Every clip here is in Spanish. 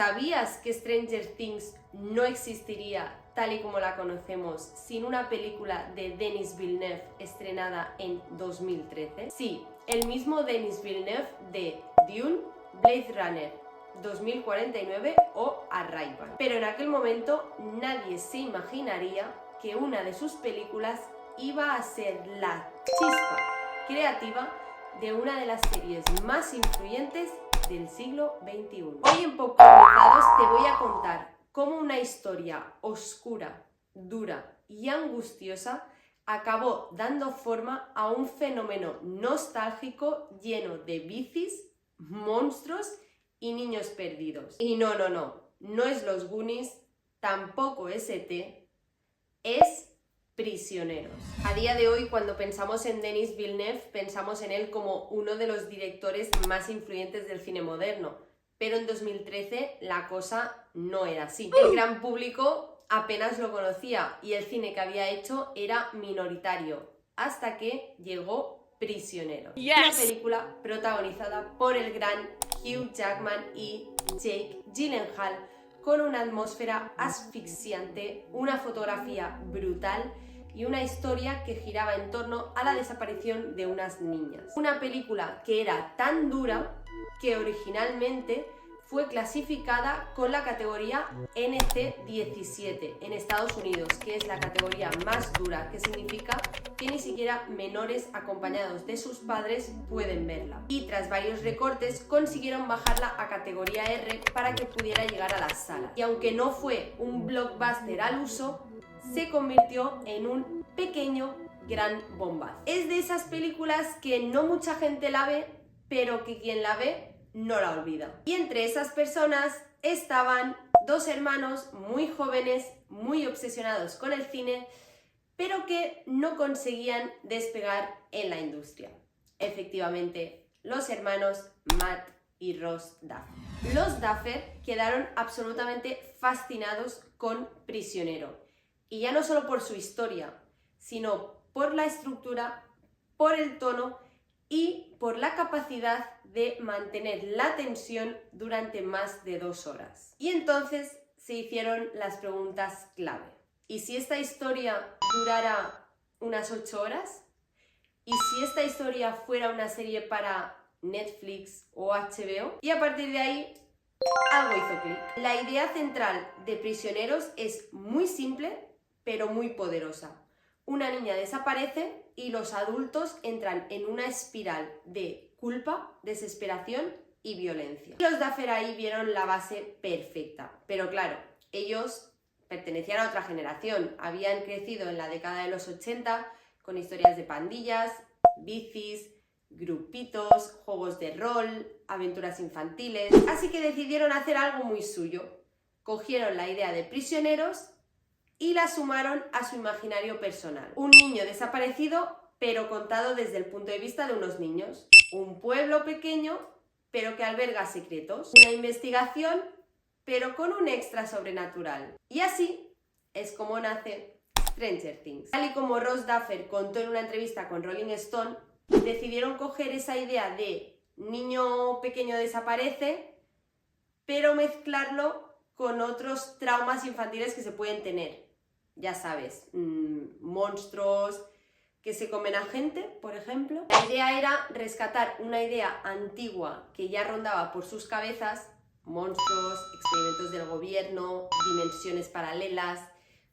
¿Sabías que Stranger Things no existiría tal y como la conocemos sin una película de Denis Villeneuve estrenada en 2013? Sí, el mismo Denis Villeneuve de Dune, Blade Runner 2049 o Arrival. Pero en aquel momento nadie se imaginaría que una de sus películas iba a ser la chispa creativa de una de las series más influyentes del siglo XXI. Hoy en Popcornizados te voy a contar cómo una historia oscura, dura y angustiosa acabó dando forma a un fenómeno nostálgico lleno de bicis, monstruos y niños perdidos. Y no es Los Goonies, tampoco es ET, es Prisioneros. A día de hoy, cuando pensamos en Denis Villeneuve, pensamos en él como uno de los directores más influyentes del cine moderno, pero en 2013 la cosa no era así. El gran público apenas lo conocía y el cine que había hecho era minoritario, hasta que llegó Prisioneros. Yes. Una película protagonizada por el gran Hugh Jackman y Jake Gyllenhaal, con una atmósfera asfixiante, una fotografía brutal y una historia que giraba en torno a la desaparición de unas niñas. Una película que era tan dura que originalmente fue clasificada con la categoría NC-17 en Estados Unidos, que es la categoría más dura, que significa que ni siquiera menores acompañados de sus padres pueden verla. Y tras varios recortes consiguieron bajarla a categoría R para que pudiera llegar a las salas. Y aunque no fue un blockbuster al uso, se convirtió en un pequeño gran bombazo. Es de esas películas que no mucha gente la ve, pero que quien la ve no la olvida. Y entre esas personas estaban dos hermanos muy jóvenes, muy obsesionados con el cine, pero que no conseguían despegar en la industria. Efectivamente, los hermanos Matt y Ross Duffer. Los Duffer quedaron absolutamente fascinados con Prisionero. Y ya no solo por su historia, sino por la estructura, por el tono y por la capacidad de mantener la tensión durante más de 2 horas. Y entonces se hicieron las preguntas clave. ¿Y si esta historia durara unas 8 horas? ¿Y si esta historia fuera una serie para Netflix o HBO? Y a partir de ahí, algo hizo clic. La idea central de Prisioneros es muy simple, pero muy poderosa. Una niña desaparece y los adultos entran en una espiral de culpa, desesperación y violencia. Los Duffer ahí vieron la base perfecta, pero claro, ellos pertenecían a otra generación, habían crecido en la década de los 80 con historias de pandillas, bicis, grupitos, juegos de rol, aventuras infantiles, así que decidieron hacer algo muy suyo. Cogieron la idea de Prisioneros y la sumaron a su imaginario personal. Un niño desaparecido, pero contado desde el punto de vista de unos niños. Un pueblo pequeño, pero que alberga secretos. Una investigación, pero con un extra sobrenatural. Y así es como nace Stranger Things. Tal y como Ross Duffer contó en una entrevista con Rolling Stone, decidieron coger esa idea de niño pequeño desaparece, pero mezclarlo con otros traumas infantiles que se pueden tener. Ya sabes, monstruos que se comen a gente, por ejemplo. La idea era rescatar una idea antigua que ya rondaba por sus cabezas: monstruos, experimentos del gobierno, dimensiones paralelas,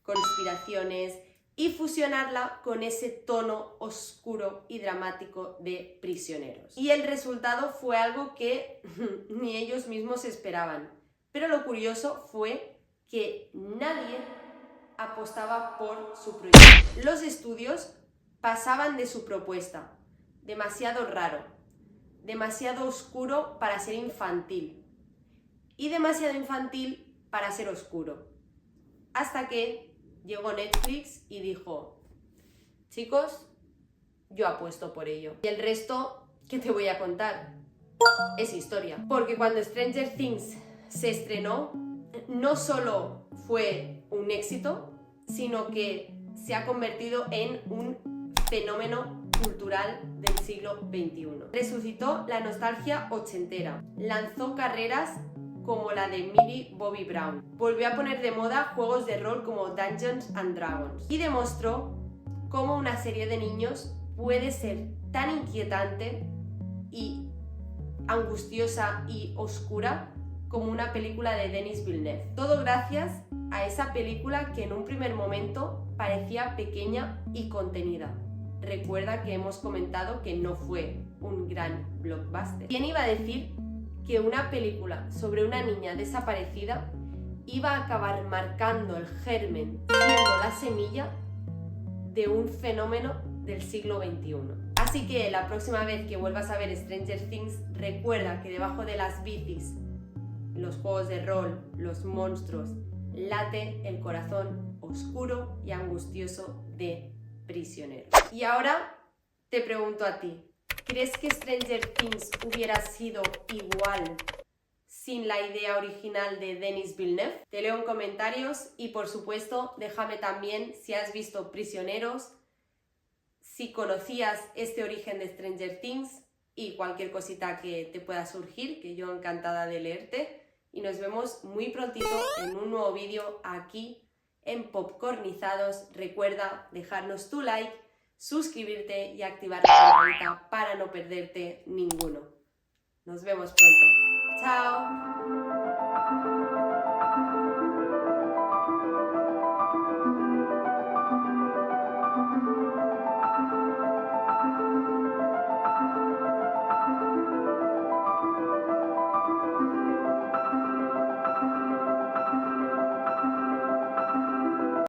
conspiraciones, y fusionarla con ese tono oscuro y dramático de Prisioneros. Y el resultado fue algo que ni ellos mismos esperaban. Pero lo curioso fue que nadie apostaba por su proyecto. Los estudios pasaban de su propuesta. Demasiado raro, demasiado oscuro para ser infantil y demasiado infantil para ser oscuro. Hasta que llegó Netflix y dijo: chicos, yo apuesto por ello. Y el resto, ¿qué te voy a contar? Es historia. Porque cuando Stranger Things se estrenó, no solo fue un éxito, sino que se ha convertido en un fenómeno cultural del siglo XXI. Resucitó la nostalgia ochentera, lanzó carreras como la de Millie Bobby Brown. Volvió a poner de moda juegos de rol como Dungeons and Dragons y demostró cómo una serie de niños puede ser tan inquietante y angustiosa y oscura como una película de Denis Villeneuve. Todo gracias a esa película que en un primer momento parecía pequeña y contenida. Recuerda que hemos comentado que no fue un gran blockbuster. ¿Quién iba a decir que una película sobre una niña desaparecida iba a acabar marcando el germen, siendo la semilla de un fenómeno del siglo XXI? Así que la próxima vez que vuelvas a ver Stranger Things, recuerda que debajo de las bicis, los juegos de rol, los monstruos, late el corazón oscuro y angustioso de Prisioneros. Y ahora te pregunto a ti, ¿crees que Stranger Things hubiera sido igual sin la idea original de Denis Villeneuve? Te leo en comentarios y por supuesto déjame también si has visto Prisioneros, si conocías este origen de Stranger Things y cualquier cosita que te pueda surgir, que yo encantada de leerte. Y nos vemos muy prontito en un nuevo vídeo aquí en Popcornizados. Recuerda dejarnos tu like, suscribirte y activar la campanita para no perderte ninguno. Nos vemos pronto. ¡Chao!